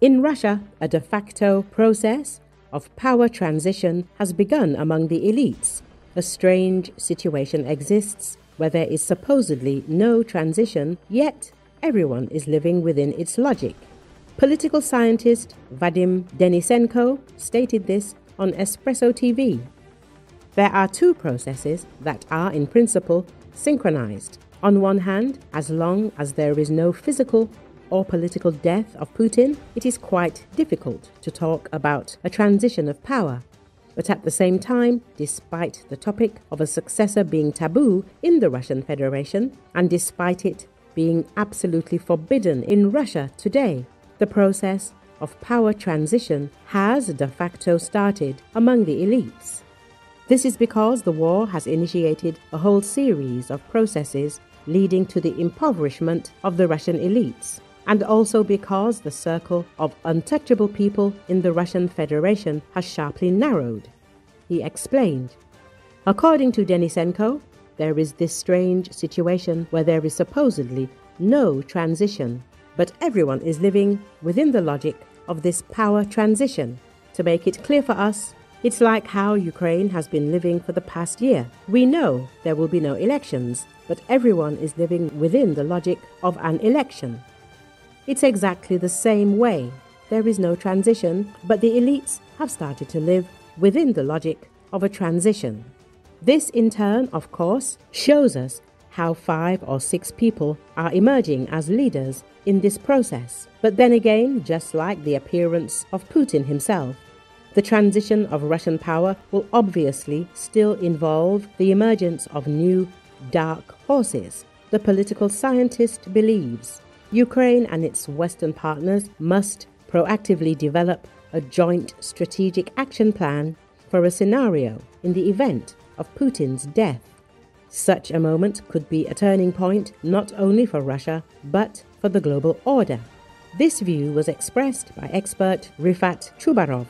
In Russia, a de facto process of power transition has begun among the elites. A strange situation exists where there is supposedly no transition, yet everyone is living within its logic. Political scientist Vadym Denysenko stated this on Espreso TV. There are two processes that are, in principle, synchronized. On one hand, as long as there is no physical or political death of Putin, it is quite difficult to talk about a transition of power. But at the same time, despite the topic of a successor being taboo in the Russian Federation, and despite it being absolutely forbidden in Russia today, the process of power transition has de facto started among the elites. This is because the war has initiated a whole series of processes leading to the impoverishment of the Russian elites, and also because the circle of untouchable people in the Russian Federation has sharply narrowed. He explained. According to Denysenko, there is this strange situation where there is supposedly no transition, but everyone is living within the logic of this power transition. To make it clear for us, it's like how Ukraine has been living for the past year. We know there will be no elections, but everyone is living within the logic of an election. It's exactly the same way. There is no transition, but the elites have started to live within the logic of a transition. This, in turn, of course, shows us how 5 or 6 people are emerging as leaders in this process. But then again, just like the appearance of Putin himself, the transition of Russian power will obviously still involve the emergence of new dark horses. The political scientist believes Ukraine and its Western partners must proactively develop a joint strategic action plan for a scenario in the event of Putin's death. Such a moment could be a turning point not only for Russia, but for the global order. This view was expressed by expert Rifat Chubarov.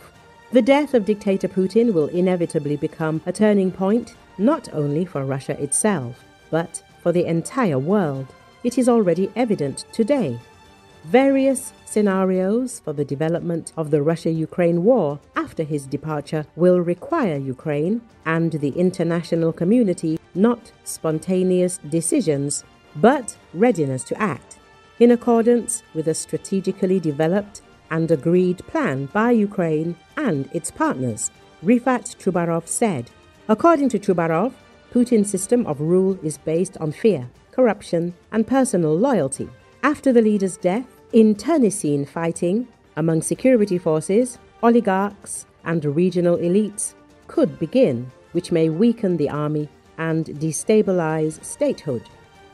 The death of dictator Putin will inevitably become a turning point not only for Russia itself, but for the entire world. It is already evident today. Various scenarios for the development of the Russia-Ukraine war after his departure will require Ukraine and the international community not spontaneous decisions, but readiness to act, in accordance with a strategically developed and agreed plan by Ukraine and its partners, Rifat Chubarov said. According to Chubarov, Putin's system of rule is based on fear, corruption, and personal loyalty. After the leader's death, internecine fighting among security forces, oligarchs, and regional elites could begin, which may weaken the army and destabilize statehood.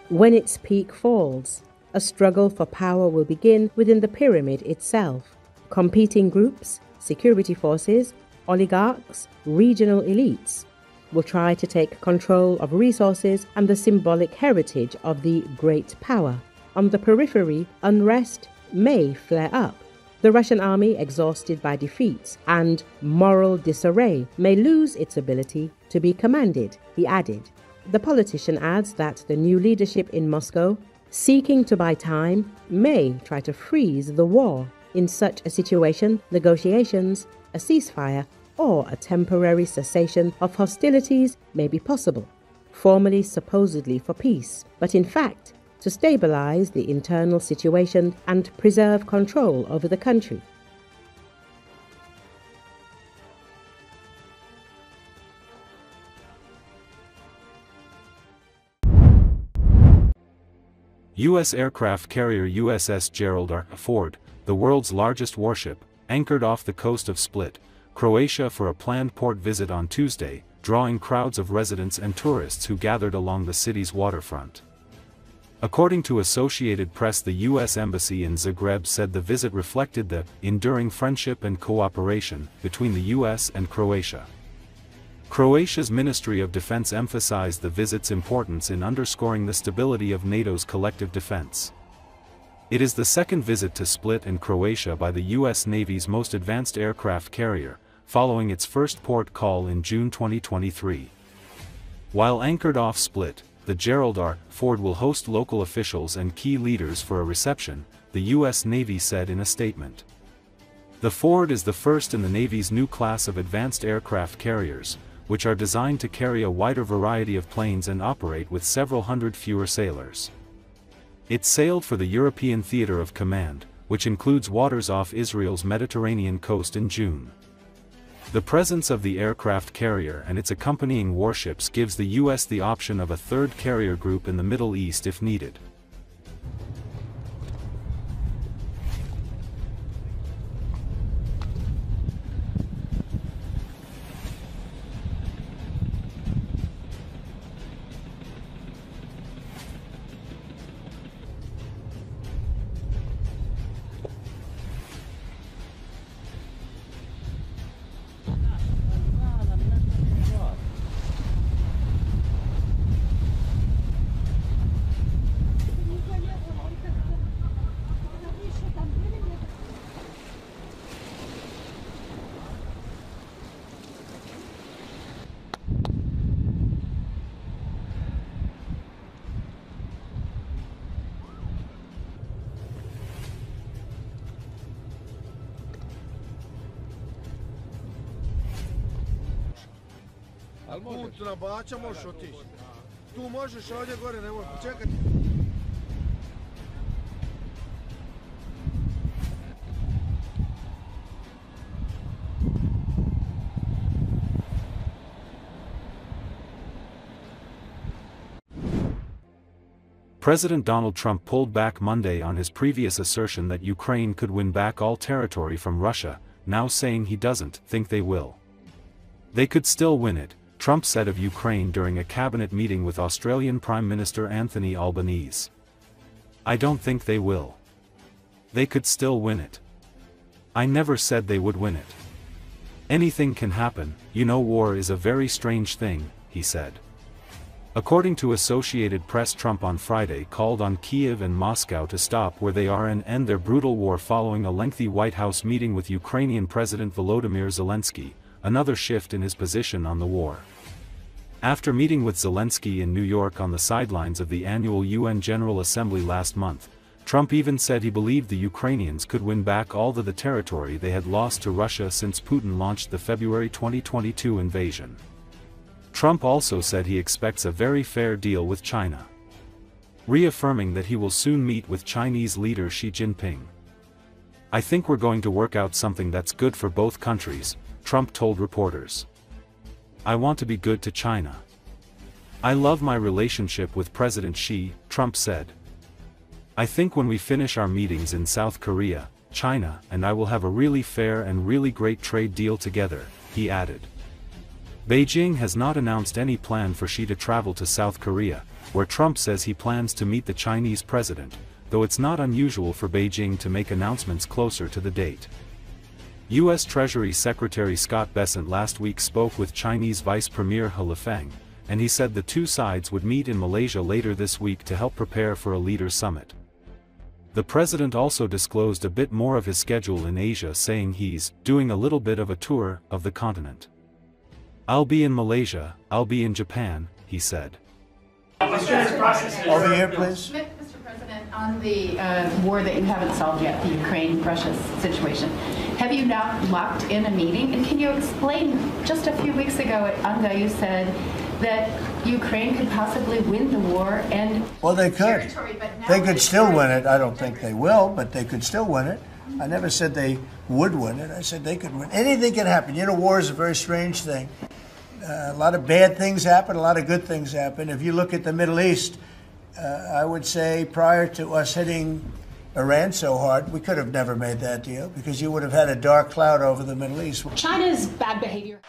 When its peak falls, a struggle for power will begin within the pyramid itself. Competing groups, security forces, oligarchs, regional elites will try to take control of resources and the symbolic heritage of the great power. On the periphery, unrest may flare up. The Russian army, exhausted by defeats and moral disarray, may lose its ability to be commanded, he added. The politician adds that the new leadership in Moscow, seeking to buy time, may try to freeze the war. In such a situation, negotiations, a ceasefire, or a temporary cessation of hostilities may be possible, formally supposedly for peace, but in fact to stabilize the internal situation and preserve control over the country. U.S. aircraft carrier USS Gerald R. Ford, the world's largest warship, anchored off the coast of Split, Croatia for a planned port visit on Tuesday, drawing crowds of residents and tourists who gathered along the city's waterfront. According to Associated Press, the U.S. Embassy in Zagreb said the visit reflected the enduring friendship and cooperation between the U.S. and Croatia. Croatia's Ministry of Defense emphasized the visit's importance in underscoring the stability of NATO's collective defense. It is the second visit to Split in Croatia by the U.S. Navy's most advanced aircraft carrier, following its first port call in June 2023. While anchored off Split, the Gerald R. Ford will host local officials and key leaders for a reception, the U.S. Navy said in a statement. The Ford is the first in the Navy's new class of advanced aircraft carriers, which are designed to carry a wider variety of planes and operate with several hundred fewer sailors. It sailed for the European Theater of Command, which includes waters off Israel's Mediterranean coast in June. The presence of the aircraft carrier and its accompanying warships gives the U.S. the option of a third carrier group in the Middle East if needed. Put na Bača možeš otići. Tu možeš, a ovdje gore ne možeš. Čekaj. President Donald Trump pulled back Monday on his previous assertion that Ukraine could win back all territory from Russia, now saying he doesn't think they will. They could still win it, Trump said of Ukraine during a cabinet meeting with Australian Prime Minister Anthony Albanese. I don't think they will. They could still win it. I never said they would win it. Anything can happen, you know, war is a very strange thing, he said. According to Associated Press, Trump on Friday called on Kyiv and Moscow to stop where they are and end their brutal war following a lengthy White House meeting with Ukrainian President Volodymyr Zelensky, another shift in his position on the war. After meeting with Zelensky in New York on the sidelines of the annual UN General Assembly last month, Trump even said he believed the Ukrainians could win back all of the territory they had lost to Russia since Putin launched the February 2022 invasion. Trump also said he expects a very fair deal with China, reaffirming that he will soon meet with Chinese leader Xi Jinping. I think we're going to work out something that's good for both countries, Trump told reporters. I want to be good to China. I love my relationship with President Xi, Trump said. I think when we finish our meetings in South Korea, China and I will have a really fair and really great trade deal together, he added. Beijing has not announced any plan for Xi to travel to South Korea, where Trump says he plans to meet the Chinese president, though it's not unusual for Beijing to make announcements closer to the date. U.S. Treasury Secretary Scott Bessent last week spoke with Chinese Vice Premier He Lifeng, and he said the two sides would meet in Malaysia later this week to help prepare for a leaders' summit. The president also disclosed a bit more of his schedule in Asia, saying he's doing a little bit of a tour of the continent. I'll be in Malaysia, I'll be in Japan, he said. Over here, please. Mr. President, on the war that you haven't solved yet, the Ukraine-Russia situation, have you now locked in a meeting? And can you explain, just a few weeks ago at UNGA you said that Ukraine could possibly win the war and... Well, they could. They could still win it. I don't think they will, but they could still win it. I never said they would win it. I said they could win. Anything can happen. You know, war is a very strange thing. A lot of bad things happen, a lot of good things happen. If you look at the Middle East, I would say prior to us hitting Iran so hard, we could have never made that deal because you would have had a dark cloud over the Middle East. China's bad behavior.